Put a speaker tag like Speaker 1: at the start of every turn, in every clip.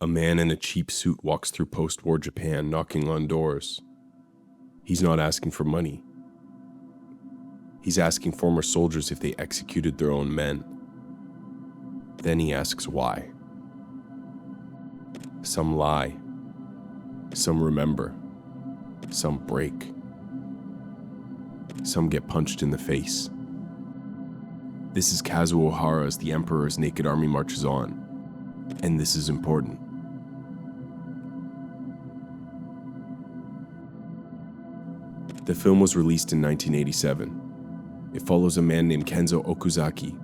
Speaker 1: A man in a cheap suit walks through post-war Japan, knocking on doors. He's not asking for money. He's asking former soldiers if they executed their own men. Then he asks why. Some lie. Some remember. Some break. Some get punched in the face. This is Kazuo Hara as the Emperor's naked army marches on. And this is important. The film was released in 1987. It follows a man named Kenzo Okuzaki,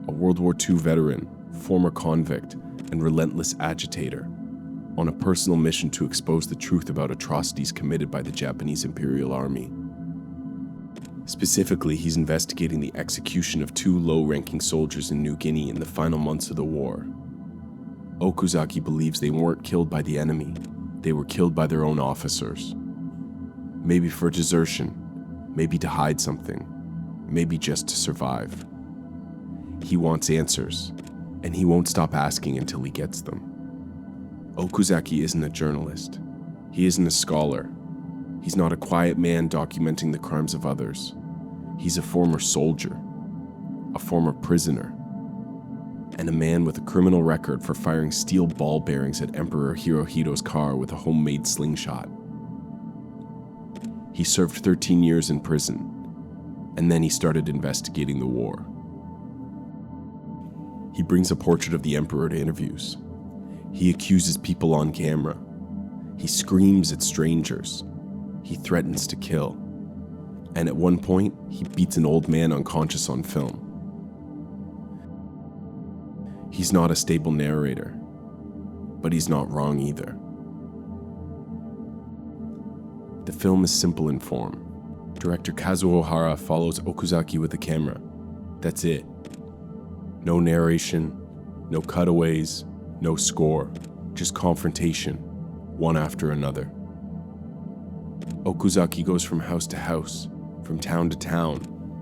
Speaker 1: a World War II veteran, former convict, and relentless agitator, on a personal mission to expose the truth about atrocities committed by the Japanese Imperial Army. Specifically, he's investigating the execution of 2 low-ranking soldiers in New Guinea in the final months of the war. Okuzaki believes they weren't killed by the enemy, they were killed by their own officers. Maybe for desertion, maybe to hide something, maybe just to survive. He wants answers, and he won't stop asking until he gets them. Okuzaki isn't a journalist. He isn't a scholar. He's not a quiet man documenting the crimes of others. He's a former soldier, a former prisoner, and a man with a criminal record for firing steel ball bearings at Emperor Hirohito's car with a homemade slingshot. He served 13 years in prison, and then he started investigating the war. He brings a portrait of the Emperor to interviews. He accuses people on camera. He screams at strangers. He threatens to kill. And at one point, he beats an old man unconscious on film. He's not a stable narrator, but he's not wrong either. The film is simple in form. Director Kazuo Hara follows Okuzaki with the camera. That's it. No narration, no cutaways, no score, just confrontation, one after another. Okuzaki goes from house to house, from town to town,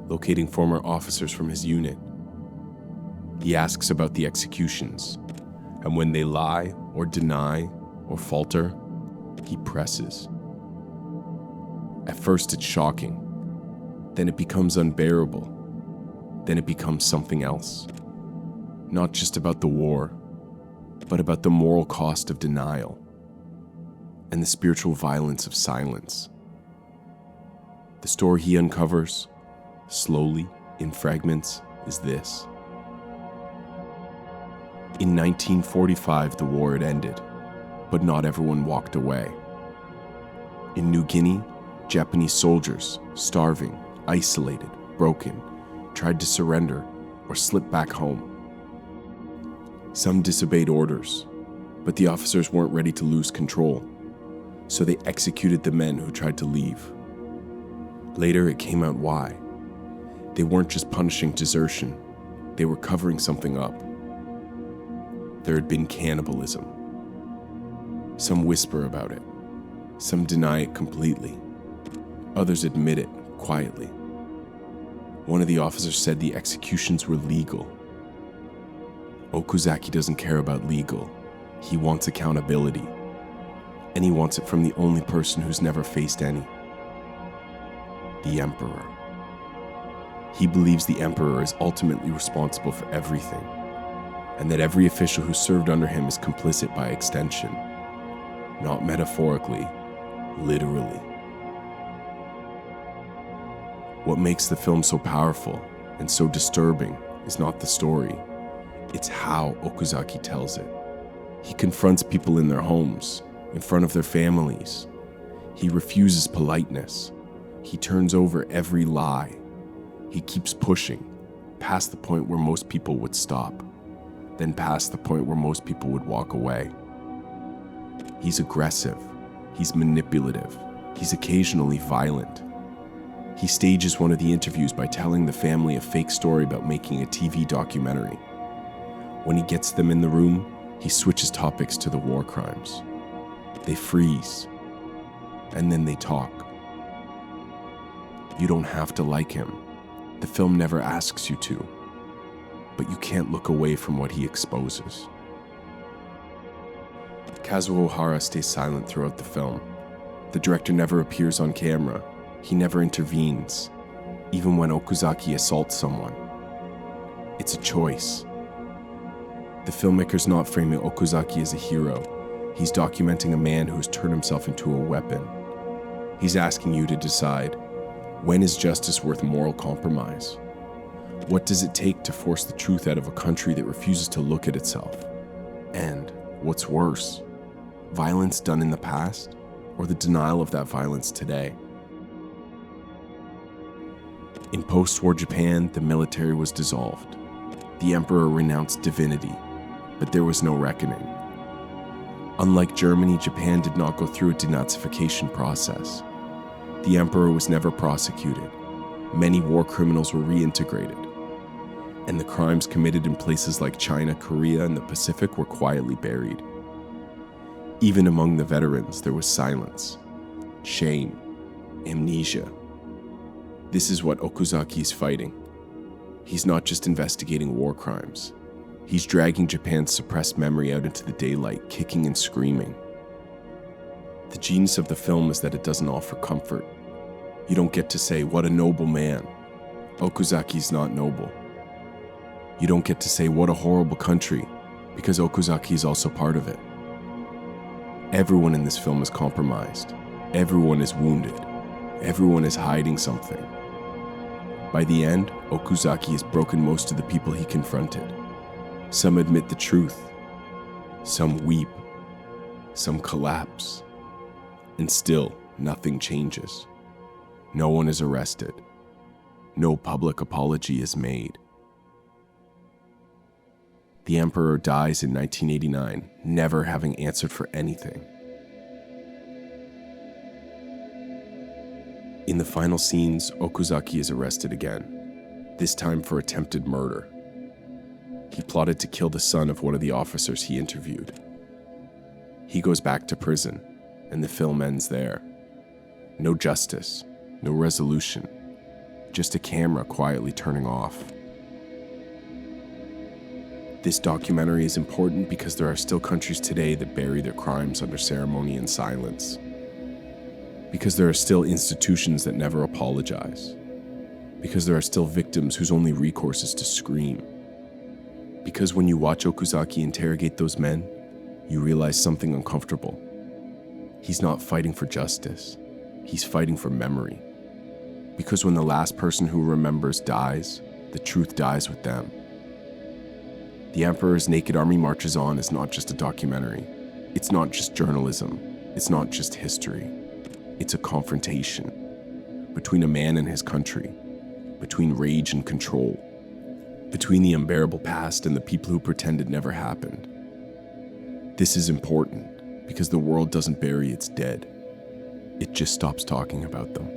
Speaker 1: locating former officers from his unit. He asks about the executions, and when they lie or deny or falter, he presses. At first it's shocking, then it becomes unbearable, then it becomes something else. Not just about the war, but about the moral cost of denial and the spiritual violence of silence. The story he uncovers, slowly, in fragments, is this. In 1945, the war had ended, but not everyone walked away. In New Guinea, Japanese soldiers, starving, isolated, broken, tried to surrender or slip back home. Some disobeyed orders, but the officers weren't ready to lose control, so they executed the men who tried to leave. Later, it came out why. They weren't just punishing desertion, they were covering something up. There had been cannibalism. Some whisper about it, some deny it completely. Others admit it quietly. One of the officers said the executions were legal. Okuzaki doesn't care about legal. He wants accountability. And he wants it from the only person who's never faced any. The Emperor. He believes the Emperor is ultimately responsible for everything, and that every official who served under him is complicit by extension. Not metaphorically, literally. What makes the film so powerful and so disturbing is not the story, it's how Okuzaki tells it. He confronts people in their homes, in front of their families. He refuses politeness. He turns over every lie. He keeps pushing, past the point where most people would stop, then past the point where most people would walk away. He's aggressive. He's manipulative. He's occasionally violent. He stages one of the interviews by telling the family a fake story about making a TV documentary. When he gets them in the room, he switches topics to the war crimes. They freeze, and then they talk. You don't have to like him. The film never asks you to, but you can't look away from what he exposes. Kazuo Hara stays silent throughout the film. The director never appears on camera. He never intervenes, even when Okuzaki assaults someone. It's a choice. The filmmaker's not framing Okuzaki as a hero. He's documenting a man who has turned himself into a weapon. He's asking you to decide, when is justice worth moral compromise? What does it take to force the truth out of a country that refuses to look at itself? And what's worse, violence done in the past, or the denial of that violence today? In post-war Japan, the military was dissolved. The emperor renounced divinity, but there was no reckoning. Unlike Germany, Japan did not go through a denazification process. The emperor was never prosecuted. Many war criminals were reintegrated. And the crimes committed in places like China, Korea, and the Pacific were quietly buried. Even among the veterans, there was silence, shame, amnesia. This is what Okuzaki is fighting. He's not just investigating war crimes. He's dragging Japan's suppressed memory out into the daylight, kicking and screaming. The genius of the film is that it doesn't offer comfort. You don't get to say, "What a noble man." Okuzaki's not noble. You don't get to say, "What a horrible country," because Okuzaki is also part of it. Everyone in this film is compromised. Everyone is wounded. Everyone is hiding something. By the end, Okuzaki has broken most of the people he confronted. Some admit the truth. Some weep. Some collapse. And still, nothing changes. No one is arrested. No public apology is made. The emperor dies in 1989, never having answered for anything. In the final scenes, Okuzaki is arrested again, this time for attempted murder. He plotted to kill the son of one of the officers he interviewed. He goes back to prison, and the film ends there. No justice, no resolution, just a camera quietly turning off. This documentary is important because there are still countries today that bury their crimes under ceremony and silence. Because there are still institutions that never apologize. Because there are still victims whose only recourse is to scream. Because when you watch Okuzaki interrogate those men, you realize something uncomfortable. He's not fighting for justice. He's fighting for memory. Because when the last person who remembers dies, the truth dies with them. The Emperor's Naked Army Marches On is not just a documentary. It's not just journalism. It's not just history. It's a confrontation between a man and his country, between rage and control, between the unbearable past and the people who pretend it never happened. This is important because the world doesn't bury its dead. It just stops talking about them.